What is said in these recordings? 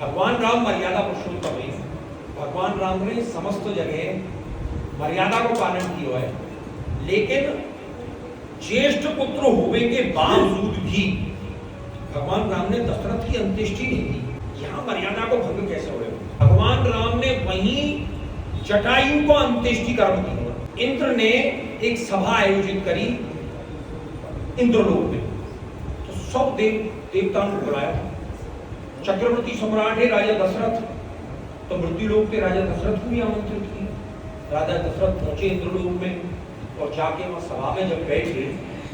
भगवान राम मर्यादा पुरुषोत्तम है। भगवान राम ने समस्त जगह मर्यादा को पालन किया है, लेकिन ज्येष्ठ पुत्र होने के बावजूद भी भगवान राम ने दशरथ की अंत्येष्टि नहीं की। यहाँ मर्यादा को भंग कैसे हुए? भगवान राम ने वहीं जटायु को अंत्येष्टि कर्म दी। इंद्र ने एक सभा आयोजित करी इंद्रलोक में, तो सब देवताओं को बुलाया। चक्रवर्ती सम्राट है राजा दशरथ, तो मृत्युलोक के राजा दशरथ को भी आमंत्रित किया। राजा दशरथ पहुंचे इंद्रलोक में और जाके वहां सभा में जब बैठे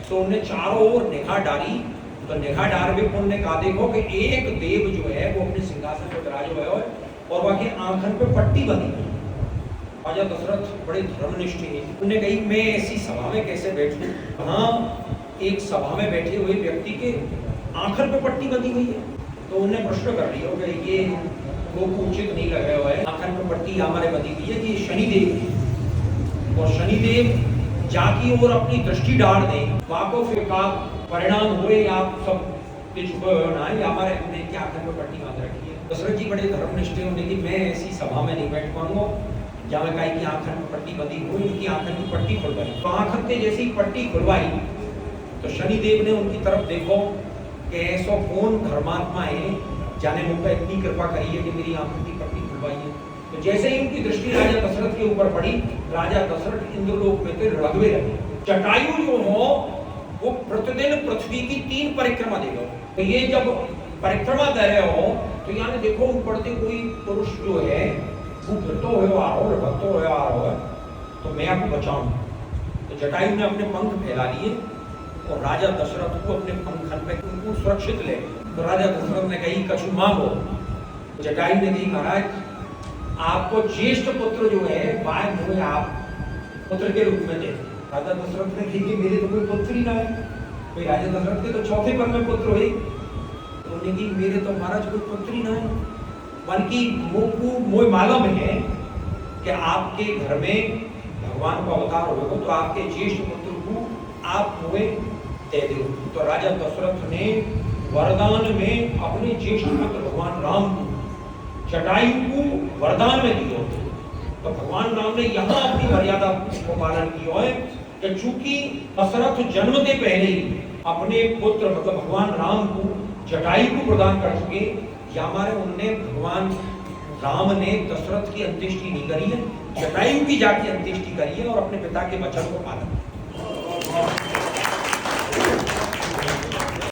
तो उन्हें चारों ओर निगाह डाली। तो निगाह डाल के उन्होंने कहा, देखो कि एक देव जो है वो अपने सिंहासन पर विराज हुआ है और वहां के आंखन पे पट्टी बंधी है। राजा दशरथ बड़े धर्मनिष्ठ हैं। उन्होंने कही, मैं ऐसी सभा में कैसे बैठूं? हाँ, एक सभा में बैठे हुए व्यक्ति के आंखन पे पट्टी बंधी हुई है। तो उन्हें प्रश्न कर लिया कि ये वो उचित नहीं लगा हुआ है, आंखन पे पट्टी हमारे बंधी हुई है कि शनिदेव है। और शनिदेव जाकी और अपनी दृष्टि डाल दें, वाको फिर का परिणाम हुए आप सब ना या हमारे अपने की आंखन पे पट्टी बांध रखी है। दशरथ जी बड़े धर्मनिष्ठ होने की मैं ऐसी सभा में नहीं बैठ पाऊंगा जहाँ मैं कहीं की आंखन पे पट्टी बंधी हुई, उनकी आंखन की पट्टी खुलवाई। तो आंखन से जैसी पट्टी खुलवाई तो शनिदेव ने उनकी तरफ देखो कि ऐसा कौन धर्मात्मा है जाने मुझ पर इतनी कृपा करी है कि मेरी आंखों की पट्टी खुलवाई है। तो जैसे ही उनकी दृष्टि राजा दशरथ के ऊपर पड़ी, राजा दशरथ इंद्रलोक में थे रगवे लगे। जटायु जो हो वो प्रतिदिन पृथ्वी की 3 परिक्रमा देगा। तो ये जब परिक्रमा दे रहे हो तो यानी देखो ऊपर से कोई पुरुष जो है वो घटो हो आ रहा भक्तो हो आ रहा है, तो मैं आपको बचाऊं। तो जटायु ने अपने पंख फैला लिए और राजा दशरथ को अपने पंखन पे उनको सुरक्षित ले। तो राजा दशरथ ने कही, कछु मांगो। जटायु ने कही, महाराज आपको ज्येष्ठ पुत्र जो है बाद में आप पुत्र के रूप में दे। राजा दशरथ ने कही कि मेरे तो कोई पुत्र ही ना है। कोई राजा दशरथ के तो चौथे पर में पुत्र हुए, तो उन्होंने कही मेरे तो महाराज कोई पुत्र ही ना है, बल्कि मोह मालूम है कि आपके घर में भगवान का अवतार होगा तो आपके ज्येष्ठ पुत्र को आप मुझे दे दो। तो राजा दशरथ ने वरदान में अपने ज्येष्ठ पुत्र भगवान राम को जटायु को वरदान में दिया। तो भगवान राम ने यहाँ अपनी मर्यादा को पालन किया है कि चूंकि दशरथ जन्मते पहले ही अपने पुत्र मतलब भगवान राम को जटायु को प्रदान कर चुके, या हमारे उनने भगवान राम ने दशरथ की अंत्येष्टि नहीं करी है, जटायु की जाके अंत्येष्टि करी है और अपने पिता के वचन को पालन किया।